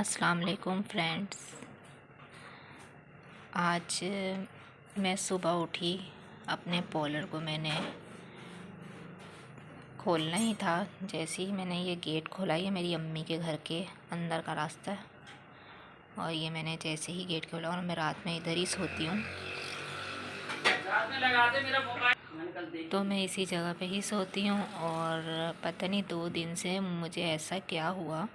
अस्सलाम वालेकुम फ्रेंड्स। आज मैं सुबह उठी, अपने पॉलर को मैंने खोलना ही था। जैसे ही मैंने ये गेट खोला, ये मेरी अम्मी के घर के अंदर का रास्ता है और ये मैंने जैसे ही गेट खोला, और मैं रात में इधर ही सोती हूँ, तो मैं इसी जगह पे ही सोती हूँ। और पता नहीं 2 दिन से मुझे ऐसा क्या हुआ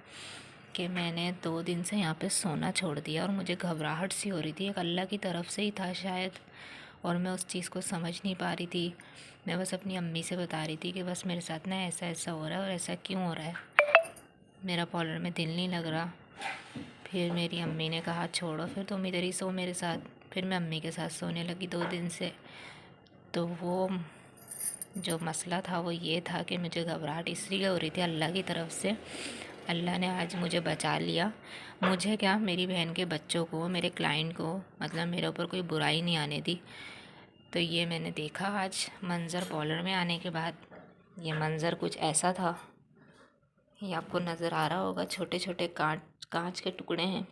कि मैंने 2 दिन से यहाँ पे सोना छोड़ दिया और मुझे घबराहट सी हो रही थी। एक अल्लाह की तरफ से ही था शायद, और मैं उस चीज़ को समझ नहीं पा रही थी। मैं बस अपनी अम्मी से बता रही थी कि बस मेरे साथ ना ऐसा ऐसा हो रहा है और ऐसा क्यों हो रहा है, मेरा पॉलर में दिल नहीं लग रहा। फिर मेरी अम्मी ने कहा छोड़ो, फिर तुम इधर ही सो मेरे साथ। फिर मैं अम्मी के साथ सोने लगी 2 दिन से। तो वो जो मसला था वो ये था कि मुझे घबराहट इसलिए हो रही थी अल्लाह की तरफ से। अल्लाह ने आज मुझे बचा लिया। मुझे क्या, मेरी बहन के बच्चों को, मेरे क्लाइंट को, मतलब मेरे ऊपर कोई बुराई नहीं आने दी। तो ये मैंने देखा आज मंज़र पॉलर में आने के बाद। ये मंज़र कुछ ऐसा था, ये आपको नज़र आ रहा होगा। छोटे छोटे कांच के टुकड़े हैं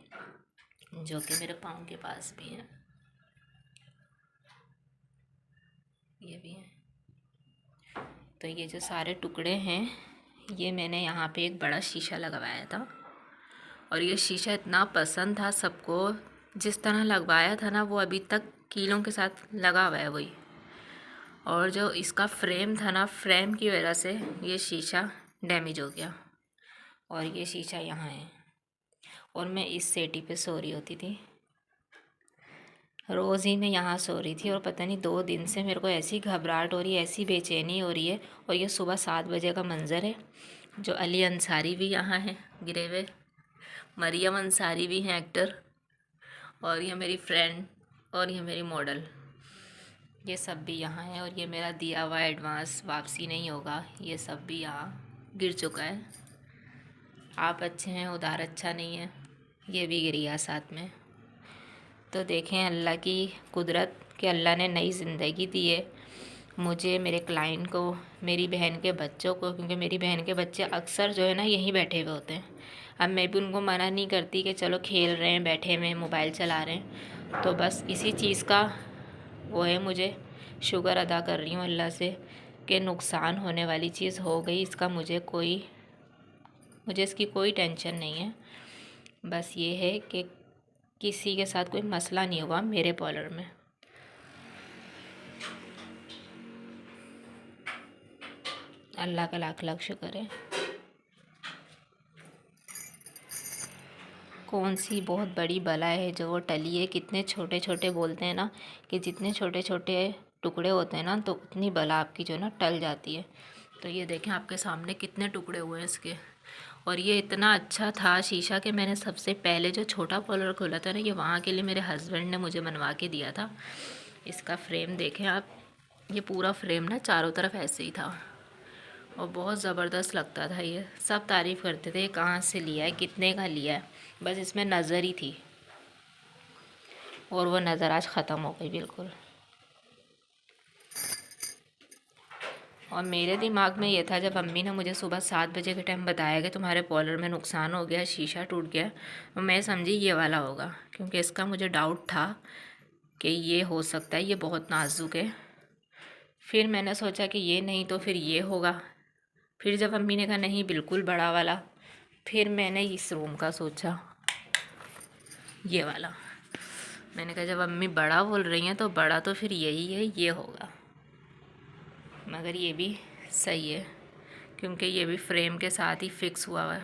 जो कि मेरे पाँव के पास भी हैं, ये भी हैं। तो ये जो सारे टुकड़े हैं, ये मैंने यहाँ पे एक बड़ा शीशा लगवाया था, और ये शीशा इतना पसंद था सबको। जिस तरह लगवाया था ना, वो अभी तक कीलों के साथ लगा हुआ है वही। और जो इसका फ्रेम था ना, फ्रेम की वजह से ये शीशा डैमेज हो गया। और ये शीशा यहाँ है, और मैं इस सेटी पे सो रही होती थी। रोज़ ही मैं यहाँ सो रही थी, और पता नहीं 2 दिन से मेरे को ऐसी घबराहट हो रही है, ऐसी बेचैनी हो रही है। और ये सुबह 7 बजे का मंज़र है। जो अली अंसारी भी यहाँ है गिरे हुए, मरियम अंसारी भी हैं एक्टर, और ये मेरी फ्रेंड, और ये मेरी मॉडल, ये सब भी यहाँ है। और ये मेरा दिया हुआ एडवांस वापसी नहीं होगा, ये सब भी यहाँ गिर चुका है। आप अच्छे हैं, उधार अच्छा नहीं है, ये भी गिर गया साथ में। तो देखें अल्लाह की कुदरत कि अल्लाह ने नई ज़िंदगी दी है मुझे, मेरे क्लाइंट को, मेरी बहन के बच्चों को। क्योंकि मेरी बहन के बच्चे अक्सर जो है ना यहीं बैठे हुए होते हैं। अब मैं भी उनको मना नहीं करती कि चलो खेल रहे हैं, बैठे हुए मोबाइल चला रहे हैं। तो बस इसी चीज़ का वो है, मुझे शुक्र अदा कर रही हूँ अल्लाह से कि नुकसान होने वाली चीज़ हो गई। इसका मुझे इसकी कोई टेंशन नहीं है। बस ये है कि किसी के साथ कोई मसला नहीं हुआ मेरे पॉलर में। अल्लाह का लाख लाख शुक्र है। कौन सी बहुत बड़ी बला है जो वो टली है। कितने छोटे छोटे बोलते हैं ना, कि जितने छोटे छोटे टुकड़े होते हैं ना, तो उतनी बला आपकी जो है ना टल जाती है। तो ये देखें आपके सामने कितने टुकड़े हुए हैं इसके। और ये इतना अच्छा था शीशा कि मैंने सबसे पहले जो छोटा पॉलर खोला था ना, ये वहाँ के लिए मेरे हस्बैंड ने मुझे बनवा के दिया था। इसका फ्रेम देखें आप, ये पूरा फ्रेम ना चारों तरफ ऐसे ही था, और बहुत ज़बरदस्त लगता था। ये सब तारीफ़ करते थे, कहाँ से लिया है, कितने का लिया है। बस इसमें नज़र ही थी, और वो नज़र आज ख़त्म हो गई बिल्कुल। और मेरे दिमाग में ये था, जब अम्मी ने मुझे सुबह 7 बजे के टाइम बताया कि तुम्हारे पॉलर में नुकसान हो गया, शीशा टूट गया, तो मैं समझी ये वाला होगा। क्योंकि इसका मुझे डाउट था कि ये हो सकता है, ये बहुत नाजुक है। फिर मैंने सोचा कि ये नहीं तो फिर ये होगा। फिर जब अम्मी ने कहा नहीं बिल्कुल बड़ा वाला, फिर मैंने इस रूम का सोचा, ये वाला। मैंने कहा जब अम्मी बड़ा बोल रही हैं तो बड़ा तो फिर यही है, ये होगा। मगर ये भी सही है, क्योंकि ये भी फ्रेम के साथ ही फिक्स हुआ है।